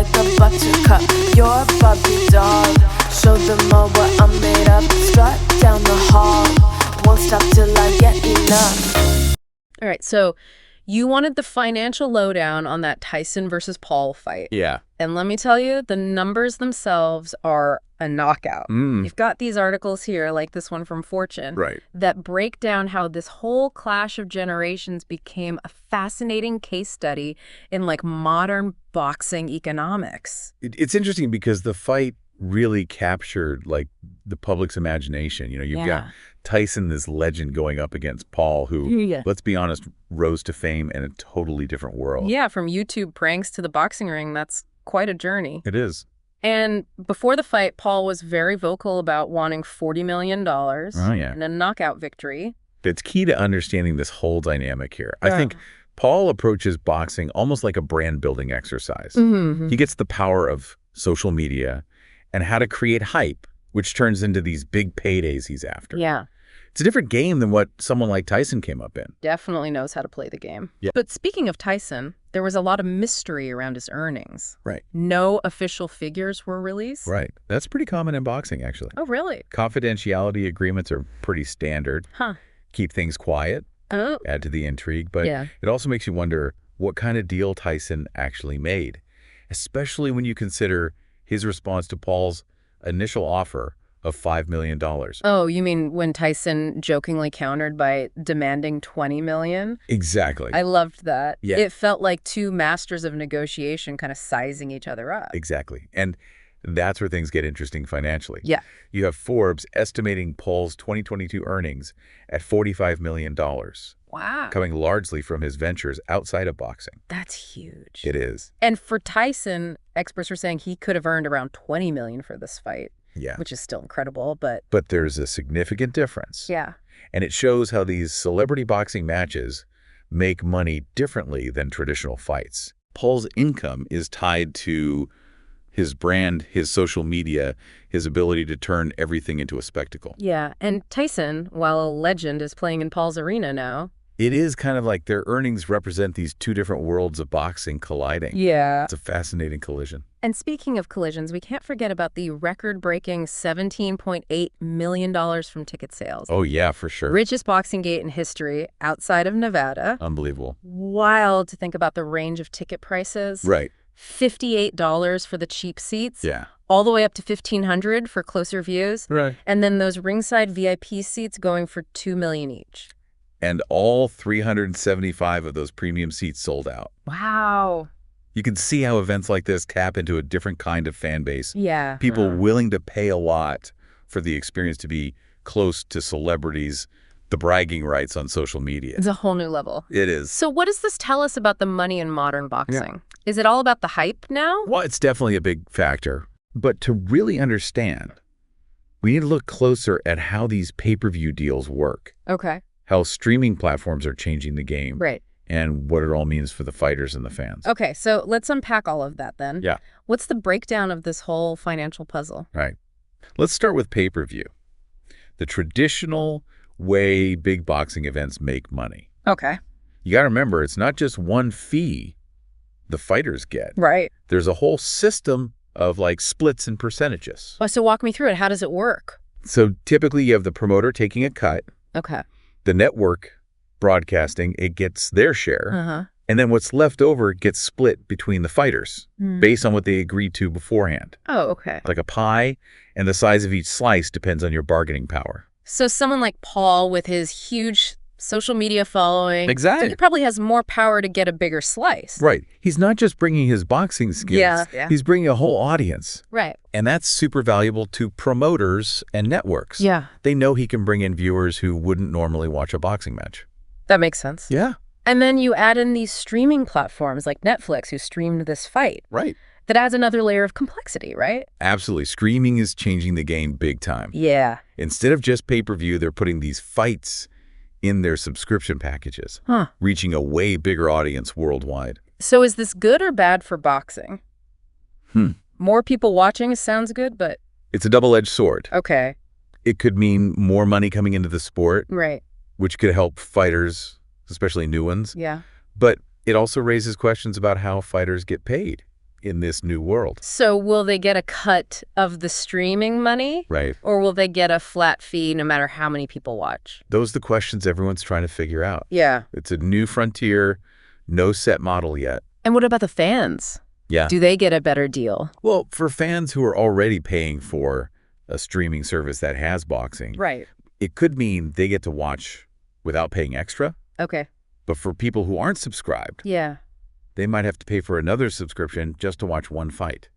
like a buttercup. You're a Barbie doll. Show them all what I'm made of. Strut down the hall. Won't stop till I get enough. All right, so you wanted the financial lowdown on that Tyson versus Paul fight. Yeah. And let me tell you, the numbers themselves are a knockout. You've got these articles here, like this one from Fortune, Right. that break down how this whole clash of generations became a fascinating case study in like modern boxing economics. It's interesting because the fight really captured like the public's imagination. You know, you've got Tyson, this legend, going up against Paul, who, let's be honest, rose to fame in a totally different world. Yeah, from YouTube pranks to the boxing ring, that's quite a journey. It is. And before the fight, Paul was very vocal about wanting $40 million and a knockout victory. It's key to understanding this whole dynamic here. I think Paul approaches boxing almost like a brand-building exercise. He gets the power of social media and how to create hype, which turns into these big paydays he's after. Yeah. It's a different game than what someone like Tyson came up in. Definitely knows how to play the game. Yeah. But speaking of Tyson, there was a lot of mystery around his earnings. Right. No official figures were released. Right. That's pretty common in boxing, actually. Oh, really? Confidentiality agreements are pretty standard. Huh. Keep things quiet, add to the intrigue. But it also makes you wonder what kind of deal Tyson actually made, especially when you consider his response to Paul's initial offer of $5 million. Oh, you mean when Tyson jokingly countered by demanding $20 million? Exactly. I loved that. Yeah. It felt like two masters of negotiation kind of sizing each other up. Exactly. And that's where things get interesting financially. Yeah. You have Forbes estimating Paul's 2022 earnings at $45 million. Wow. Coming largely from his ventures outside of boxing. That's huge. It is. And for Tyson, experts are saying he could have earned around $20 million for this fight. Yeah. Which is still incredible, but... But there's a significant difference. Yeah. And it shows how these celebrity boxing matches make money differently than traditional fights. Paul's income is tied to his brand, his social media, his ability to turn everything into a spectacle. Yeah, and Tyson, while a legend, is playing in Paul's arena now. It is kind of like their earnings represent these two different worlds of boxing colliding. Yeah. It's a fascinating collision. And speaking of collisions, we can't forget about the record-breaking $17.8 million from ticket sales. Oh, yeah, for sure. Richest boxing gate in history outside of Nevada. Unbelievable. Wild to think about the range of ticket prices. Right. $58 for the cheap seats. Yeah. All the way up to $1,500 for closer views. Right. And then those ringside VIP seats going for $2 million each. And all 375 of those premium seats sold out. Wow. You can see how events like this tap into a different kind of fan base. Yeah. People willing to pay a lot for the experience to be close to celebrities, the bragging rights on social media. It's a whole new level. It is. So what does this tell us about the money in modern boxing? Is it all about the hype now? Well, it's definitely a big factor. But to really understand, we need to look closer at how these pay-per-view deals work. Okay. How streaming platforms are changing the game. Right. And what it all means for the fighters and the fans. Okay, so let's unpack all of that then. Yeah. What's the breakdown of this whole financial puzzle? Right. Let's start with pay-per-view. The traditional way big boxing events make money. Okay. You got to remember, it's not just one fee the fighters get. Right. There's a whole system of like splits and percentages. Oh, so walk me through it. How does it work? So typically you have the promoter taking a cut. Okay. The network broadcasting, it gets their share. And then what's left over gets split between the fighters based on what they agreed to beforehand. Oh, okay. Like a pie, and the size of each slice depends on your bargaining power. So someone like Paul with his huge social media following. Exactly. He probably has more power to get a bigger slice. Right. He's not just bringing his boxing skills. Yeah. He's bringing a whole audience. Right. And that's super valuable to promoters and networks. Yeah. They know he can bring in viewers who wouldn't normally watch a boxing match. That makes sense. Yeah. And then you add in these streaming platforms like Netflix who streamed this fight. Right. That adds another layer of complexity, right? Absolutely. Streaming is changing the game big time. Yeah. Instead of just pay-per-view, they're putting these fights in their subscription packages, reaching a way bigger audience worldwide. So is this good or bad for boxing? More people watching sounds good, but... It's a double-edged sword. Okay. It could mean more money coming into the sport, Right. which could help fighters, especially new ones. Yeah. But it also raises questions about how fighters get paid. in this new world. So will they get a cut of the streaming money? Right. Or will they get a flat fee no matter how many people watch? Those are the questions everyone's trying to figure out. Yeah. It's a new frontier, no set model yet. And what about the fans? Yeah. Do they get a better deal? Well, for fans who are already paying for a streaming service that has boxing, Right. it could mean they get to watch without paying extra. Okay. But for people who aren't subscribed, Yeah. they might have to pay for another subscription just to watch one fight.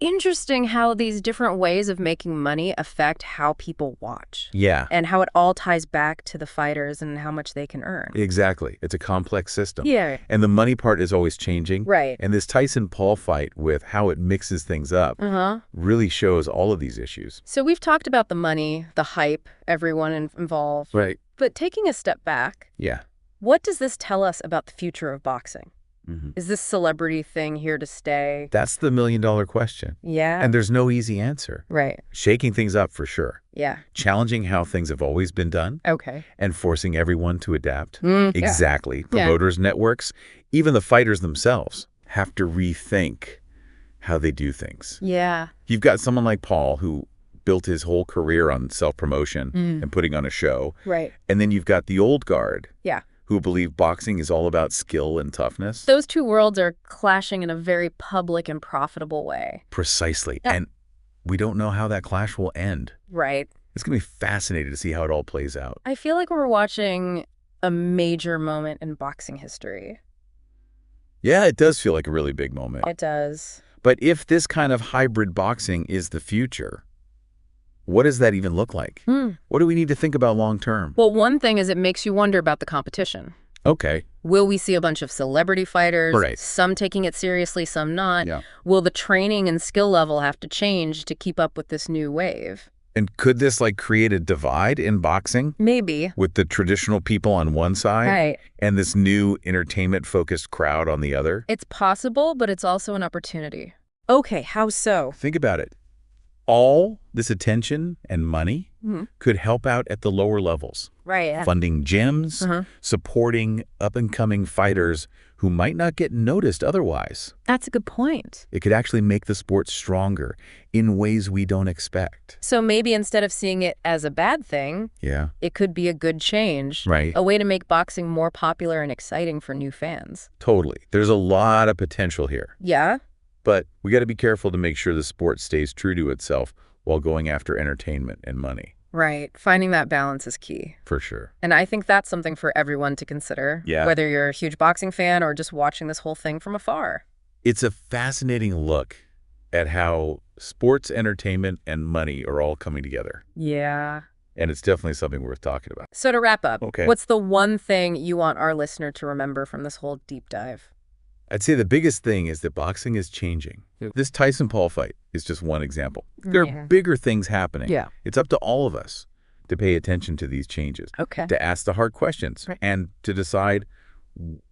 Interesting how these different ways of making money affect how people watch. Yeah, And how it all ties back to the fighters and how much they can earn. exactly. It's a complex system. Yeah. And the money part is always changing. Right. And this Tyson-Paul fight with how it mixes things up Uh-huh. really shows all of these issues. So we've talked about the money, the hype, everyone involved. Right. But taking a step back, Yeah. what does this tell us about the future of boxing? Mm-hmm. Is this celebrity thing here to stay? That's the million-dollar question. Yeah. And there's no easy answer. Right. Shaking things up for sure. Yeah. Challenging how things have always been done Okay. and forcing everyone to adapt. Yeah. Exactly. Yeah. Promoters, networks, even the fighters themselves have to rethink how they do things. Yeah. You've got someone like Paul who built his whole career on self-promotion and putting on a show. Right. And then you've got the old guard Yeah. who believe boxing is all about skill and toughness. Those two worlds are clashing in a very public and profitable way. Precisely. Yeah. And we don't know how that clash will end. Right. It's going to be fascinating to see how it all plays out. I feel like we're watching a major moment in boxing history. Yeah, it does feel like a really big moment. It does. But if this kind of hybrid boxing is the future, what does that even look like? What do we need to think about long term? Well, one thing is it makes you wonder about the competition. Okay. Will we see a bunch of celebrity fighters, Right. some taking it seriously, some not? Yeah. Will the training and skill level have to change to keep up with this new wave? And could this create a divide in boxing Maybe. with the traditional people on one side Right. and this new entertainment-focused crowd on the other? It's possible, but it's also an opportunity. Okay, how so? Think about it. All this attention and money could help out at the lower levels, Right. funding gyms, supporting up-and-coming fighters who might not get noticed otherwise. That's a good point. It could actually make the sport stronger in ways we don't expect. So maybe instead of seeing it as a bad thing, Yeah, it could be a good change. right. A way to make boxing more popular and exciting for new fans. Totally. There's a lot of potential here. Yeah? But we got to be careful to make sure the sport stays true to itself while going after entertainment and money. Right. Finding that balance is key. For sure. And I think that's something for everyone to consider. Yeah. Whether you're a huge boxing fan or just watching this whole thing from afar. It's a fascinating look at how sports, entertainment, and money are all coming together. Yeah. And it's definitely something worth talking about. So to wrap up, Okay. what's the one thing you want our listener to remember from this whole deep dive? I'd say the biggest thing is that boxing is changing. This Tyson-Paul fight is just one example. There are bigger things happening. Yeah. It's up to all of us to pay attention to these changes, Okay. to ask the hard questions, Right. and to decide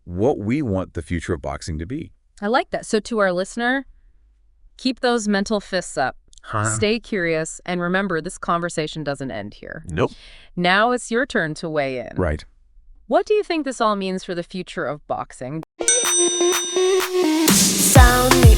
what we want the future of boxing to be. I like that. So to our listener, keep those mental fists up. Stay curious, and remember, this conversation doesn't end here. Nope. Now it's your turn to weigh in. Right. What do you think this all means for the future of boxing? Sound me